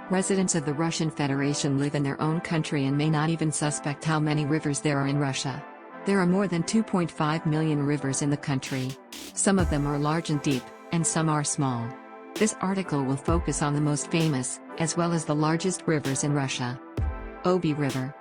Residents of the Russian Federation live in their own country and may not even suspect how many rivers there are in Russia. There are more than 2.5 million rivers in the country. Some of them are large and deep, and some are small. This article will focus on the most famous, as well as the largest rivers in Russia. Obi River.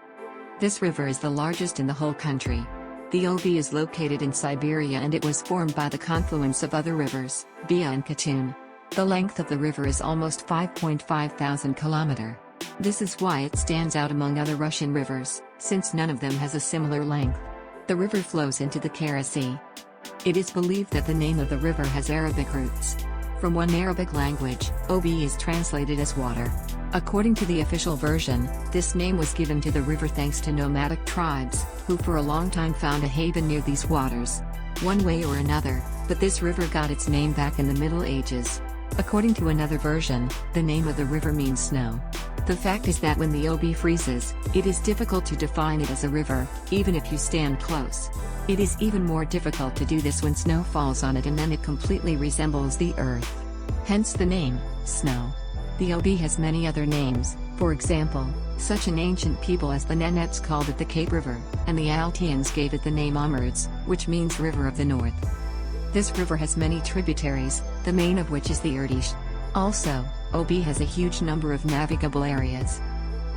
This river is the largest in the whole country. The Obi is located in Siberia and it was formed by the confluence of other rivers, Bia and Katun. The length of the river is almost 5.5 thousand kilometers. This is why it stands out among other Russian rivers, since none of them has a similar length. The river flows into the Kara Sea. It is believed that the name of the river has Arabic roots. From one Arabic language, Obi is translated as water. According to the official version, this name was given to the river thanks to nomadic tribes, who for a long time found a haven near these waters. One way or another, but this river got its name back in the Middle Ages. According to another version, the name of the river means snow. The fact is that when the Obi freezes, it is difficult to define it as a river, even if you stand close. It is even more difficult to do this when snow falls on it and then it completely resembles the earth. Hence the name, snow. The Obi has many other names, for example, such an ancient people as the Nenets called it the Cape River, and the Altians gave it the name Amurds, which means River of the North. This river has many tributaries, the main of which is the Irtysh. Also, Obi has a huge number of navigable areas.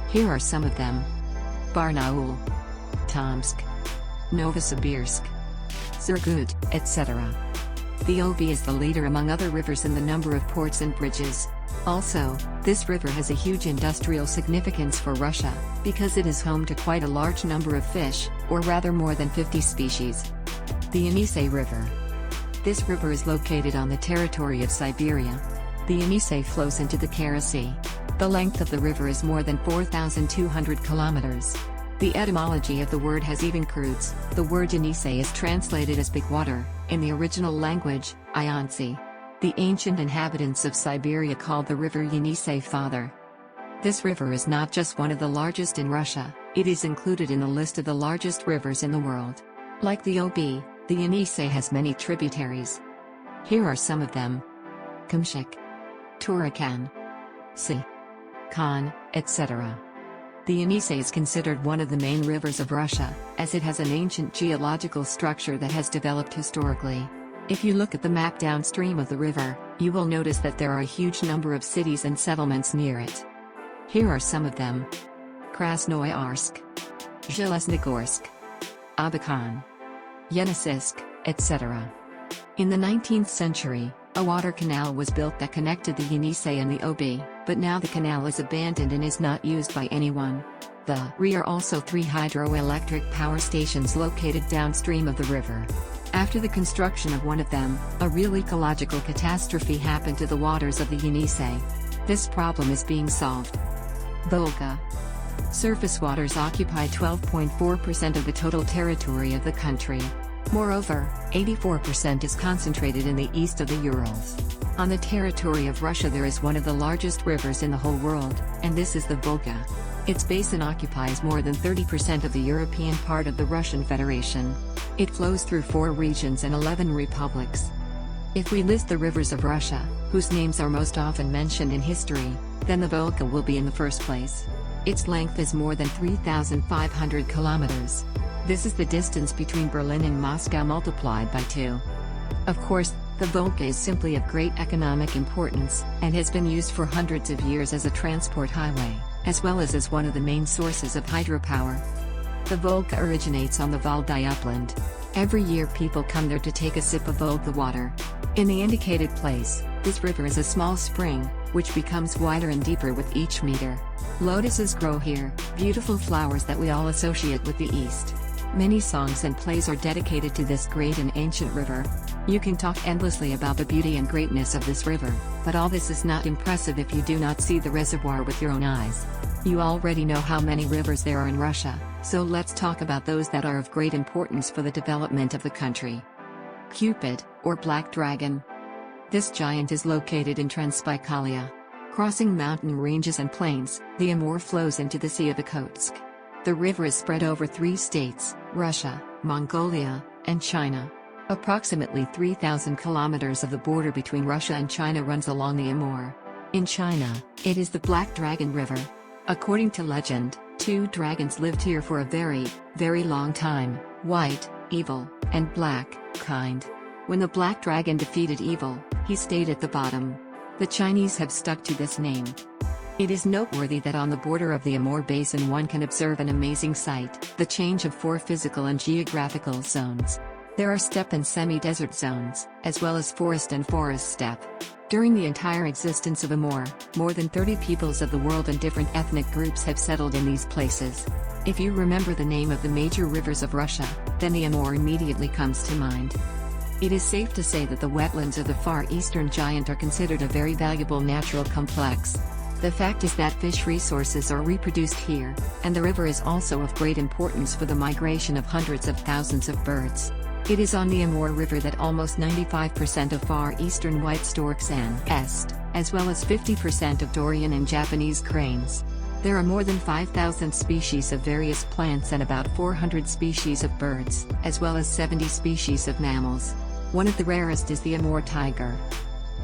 Here are some of them. Barnaul, Tomsk, Novosibirsk, Surgut, etc. The Obi is the leader among other rivers in the number of ports and bridges. Also, this river has a huge industrial significance for Russia, because it is home to quite a large number of fish, or rather more than 50 species. The Yenisei River. This river is located on the territory of Siberia. The Yenisei flows into the Kara Sea. The length of the river is more than 4,200 kilometers. The etymology of the word has even roots. The word Yenisei is translated as big water, in the original language, Iansi. The ancient inhabitants of Siberia called the river Yenisei Father. This river is not just one of the largest in Russia, it is included in the list of the largest rivers in the world. Like the Obi, the Yenisei has many tributaries. Here are some of them. Kumshik, Turakan, Si, Khan, etc. The Yenisei is considered one of the main rivers of Russia, as it has an ancient geological structure that has developed historically. If you look at the map downstream of the river, you will notice that there are a huge number of cities and settlements near it. Here are some of them. Krasnoyarsk, Zhelezhnogorsk, Abakan, Yeniseisk, etc. In the 19th century, a water canal was built that connected the Yenisei and the Obi, but now the canal is abandoned and is not used by anyone. There are also 3 hydroelectric power stations located downstream of the river. After the construction of one of them, a real ecological catastrophe happened to the waters of the Yenisei. This problem is being solved. Volga. Surface waters occupy 12.4% of the total territory of the country. Moreover, 84% is concentrated in the east of the Urals. On the territory of Russia there is one of the largest rivers in the whole world, and this is the Volga. Its basin occupies more than 30% of the European part of the Russian Federation. It flows through 4 regions and 11 republics. If we list the rivers of Russia, whose names are most often mentioned in history, then the Volga will be in the first place. Its length is more than 3,500 kilometers. This is the distance between Berlin and Moscow multiplied by 2. Of course, the Volga is simply of great economic importance, and has been used for hundreds of years as a transport highway, as well as one of the main sources of hydropower. The Volga originates on the Valdai upland. Every year people come there to take a sip of Volga water. In the indicated place, this river is a small spring, which becomes wider and deeper with each meter. Lotuses grow here, beautiful flowers that we all associate with the East. Many songs and plays are dedicated to this great and ancient river. You can talk endlessly about the beauty and greatness of this river, but all this is not impressive if you do not see the reservoir with your own eyes. You already know how many rivers there are in Russia, so let's talk about those that are of great importance for the development of the country. Cupid, or Black Dragon. This giant is located in Transbaikalia. Crossing mountain ranges and plains, the Amur flows into the Sea of Okhotsk. The river is spread over 3 states, Russia, Mongolia, and China. Approximately 3,000 kilometers of the border between Russia and China runs along the Amur. In China, it is the Black Dragon River. According to legend, two dragons lived here for a very, very long time: white, evil, and black, kind. When the Black Dragon defeated evil, he stayed at the bottom. The Chinese have stuck to this name. It is noteworthy that on the border of the Amur Basin one can observe an amazing sight: the change of 4 physical and geographical zones. There are steppe and semi-desert zones, as well as forest and forest steppe. During the entire existence of Amur, more than 30 peoples of the world and different ethnic groups have settled in these places. If you remember the name of the major rivers of Russia, then the Amur immediately comes to mind. It is safe to say that the wetlands of the Far Eastern Giant are considered a very valuable natural complex. The fact is that fish resources are reproduced here, and the river is also of great importance for the migration of hundreds of thousands of birds. It is on the Amur River that almost 95% of Far Eastern white storks nest, as well as 50% of Dorian and Japanese cranes. There are more than 5,000 species of various plants and about 400 species of birds, as well as 70 species of mammals. One of the rarest is the Amur tiger.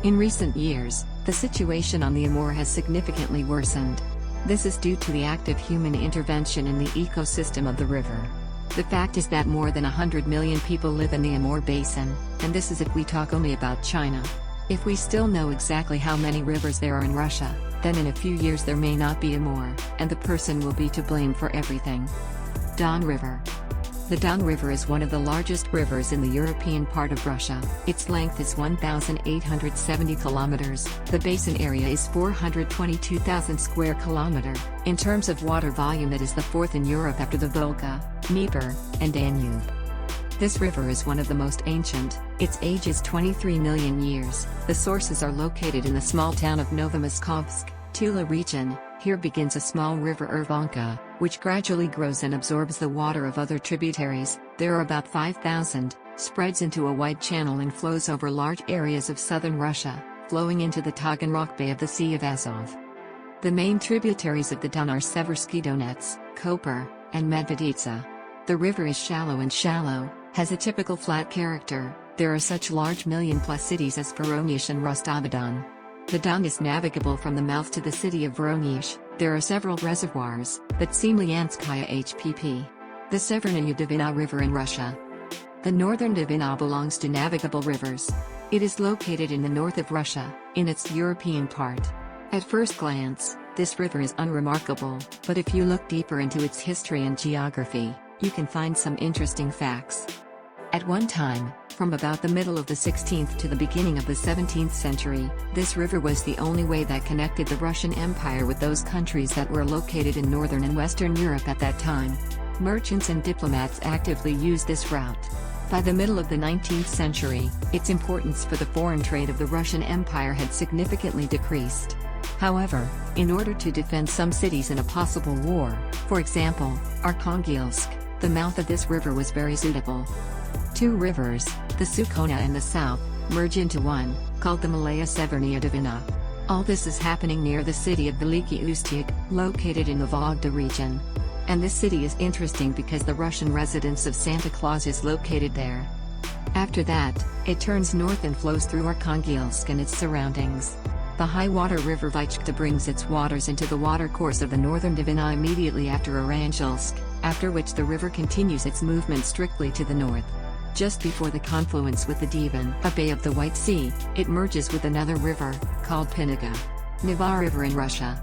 In recent years, the situation on the Amur has significantly worsened. This is due to the active human intervention in the ecosystem of the river. The fact is that more than 100 million people live in the Amur Basin, and this is if we talk only about China. If we still know exactly how many rivers there are in Russia, then in a few years there may not be Amur, and the person will be to blame for everything. Don River. The Don River is one of the largest rivers in the European part of Russia. Its length is 1,870 kilometers. The basin area is 422,000 square kilometer. In terms of water volume, it is the 4th in Europe after the Volga, Dnieper, and Danube. This river is one of the most ancient. Its age is 23 million years. The sources are located in the small town of Novomoskovsk, Tula region. Here begins a small river Urvanka, which gradually grows and absorbs the water of other tributaries. There are about 5,000, spreads into a wide channel and flows over large areas of southern Russia, flowing into the Taganrog Bay of the Sea of Azov. The main tributaries of the Don are Seversky Donets, Koper, and Medveditsa. The river is shallow, has a typical flat character. There are such large million-plus cities as Voronezh and Rostov-on-Don. The Don is navigable from the mouth to the city of Voronezh. There are several reservoirs, the Tsemlyanskaya HPP. The Severnaya Dvina River in Russia. The northern Dvina belongs to navigable rivers. It is located in the north of Russia, in its European part. At first glance, this river is unremarkable, but if you look deeper into its history and geography, you can find some interesting facts. At one time, from about the middle of the 16th to the beginning of the 17th century, this river was the only way that connected the Russian Empire with those countries that were located in northern and western Europe at that time. Merchants and diplomats actively used this route. By the middle of the 19th century, its importance for the foreign trade of the Russian Empire had significantly decreased. However, in order to defend some cities in a possible war, for example, Arkhangelsk, the mouth of this river was very suitable. Two rivers, the Sukhona and the South, merge into one, called the Malaya Severnaya Dvina. All this is happening near the city of Veliki Ustyug, located in the Volga region. And this city is interesting because the Russian residence of Santa Claus is located there. After that, it turns north and flows through Arkhangelsk and its surroundings. The high-water river Vychkta brings its waters into the watercourse of the northern Dvina immediately after Orangelsk, after which the river continues its movement strictly to the north. Just before the confluence with the Divan, a bay of the White Sea, it merges with another river, called Pinaga. Neva River in Russia.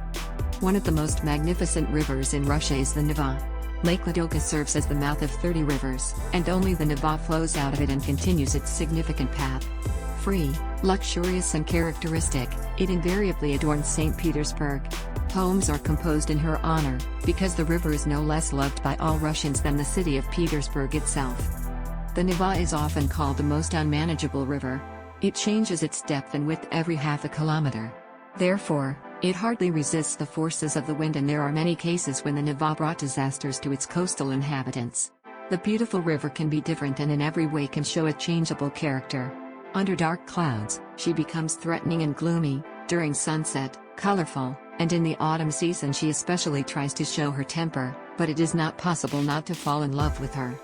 One of the most magnificent rivers in Russia is the Neva. Lake Ladoga serves as the mouth of 30 rivers, and only the Neva flows out of it and continues its significant path. Free, luxurious and characteristic, it invariably adorns St. Petersburg. Poems are composed in her honor, because the river is no less loved by all Russians than the city of Petersburg itself. The Neva is often called the most unmanageable river. It changes its depth and width every half a kilometer. Therefore, it hardly resists the forces of the wind, and there are many cases when the Neva brought disasters to its coastal inhabitants. The beautiful river can be different and in every way can show a changeable character. Under dark clouds, she becomes threatening and gloomy; during sunset, colorful; and in the autumn season she especially tries to show her temper, but it is not possible not to fall in love with her.